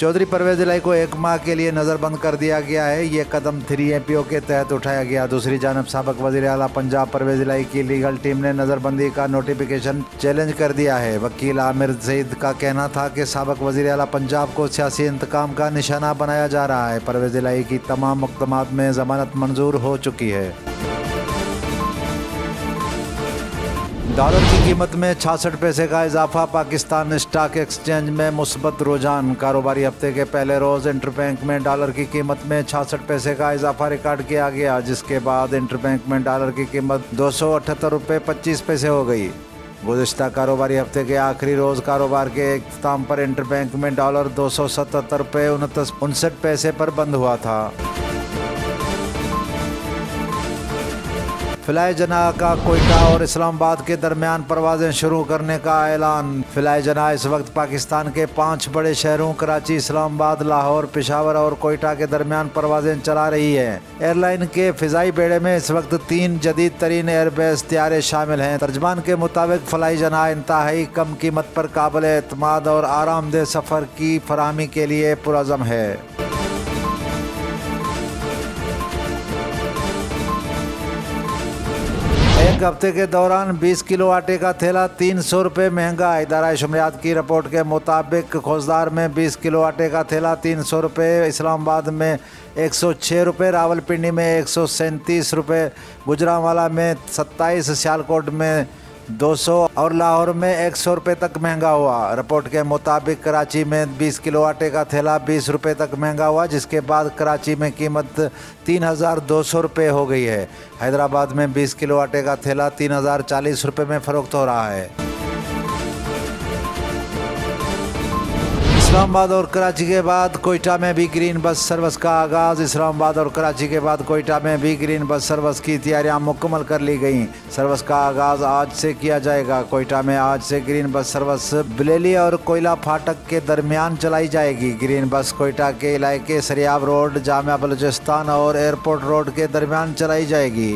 चौधरी परवेज इलाही को 1 माह के लिए नज़रबंद कर दिया गया है। ये कदम 3APO के तहत उठाया गया। दूसरी जानब साबिक वज़ीर आला पंजाब परवेज इलाही की लीगल टीम ने नज़रबंदी का नोटिफिकेशन चैलेंज कर दिया है। वकील आमिर सईद का कहना था कि साबिक वज़ीर आला पंजाब को सियासी इंतकाम का निशाना बनाया जा रहा है। परवेज इलाही की तमाम मुकदमात में जमानत मंजूर हो चुकी है। डॉलर की कीमत में 66 पैसे का इजाफा। पाकिस्तान स्टॉक एक्सचेंज में मुस्बत रुझान। कारोबारी हफ्ते के पहले रोज़ इंटरबैंक में डॉलर की कीमत में 66 पैसे का इजाफा रिकॉर्ड किया गया, जिसके बाद इंटरबैंक में डॉलर की कीमत 278 रुपये 25 पैसे हो गई। गुज़िश्ता कारोबारी हफ्ते के आखिरी रोज़ कारोबार के इख्तिताम पर इंटरबैंक में डॉलर 277 रुपये 59 पैसे पर बंद हुआ था। फ़िलाई जनाह का कोयटा और इस्लामाबाद के दरमियान परवाज़ें शुरू करने का ऐलान। फ़िलाई जनाह इस वक्त पाकिस्तान के 5 बड़े शहरों कराची, इस्लामाबाद, लाहौर, पेशावर और कोयटा के दरमियान परवाज़ें चला रही है। एयरलाइन के फ़िज़ाई बेड़े में इस वक्त 3 जदीद तरीन एयरबेस त्यारे शामिल हैं। तर्जमान के मुताबिक फ़िलाई जनाह इंतहाई कम कीमत पर काबिल एतमाद और आरामदेह सफ़र की फराहमी के लिए पुरअज़म है। एक हफ्ते के दौरान 20 किलो आटे का थैला 300 रुपये महंगा। इदारा शुमरियात की रिपोर्ट के मुताबिक खोजदार में 20 किलो आटे का थैला 300 रुपये, इस्लामाबाद में 106 रुपये, रावलपिंडी में 137 रुपये, गुजरांवाला में 27, सियालकोट में 200 और लाहौर में 100 रुपये तक महंगा हुआ। रिपोर्ट के मुताबिक कराची में 20 किलो आटे का थैला 20 रुपये तक महंगा हुआ, जिसके बाद कराची में कीमत 3200 रुपये हो गई है। हैदराबाद में 20 किलो आटे का थैला 3040 रुपये में फ़रोख्त हो रहा है। इस्लामाबाद और कराची के बाद कोयटा में भी ग्रीन बस सर्विस का आगाज़। इस्लामाबाद और कराची के बाद कोयटा में भी ग्रीन बस सर्विस की तैयारियां मुकम्मल कर ली गई। सर्विस का आगाज़ आज से किया जाएगा। कोयटा में आज से ग्रीन बस सर्विस बलेली और कोयला फाटक के दरमियान चलाई जाएगी। ग्रीन बस कोयटा के इलाके सरियाब रोड, जामिया बलूचिस्तान और एयरपोर्ट रोड के दरमियान चलाई जाएगी।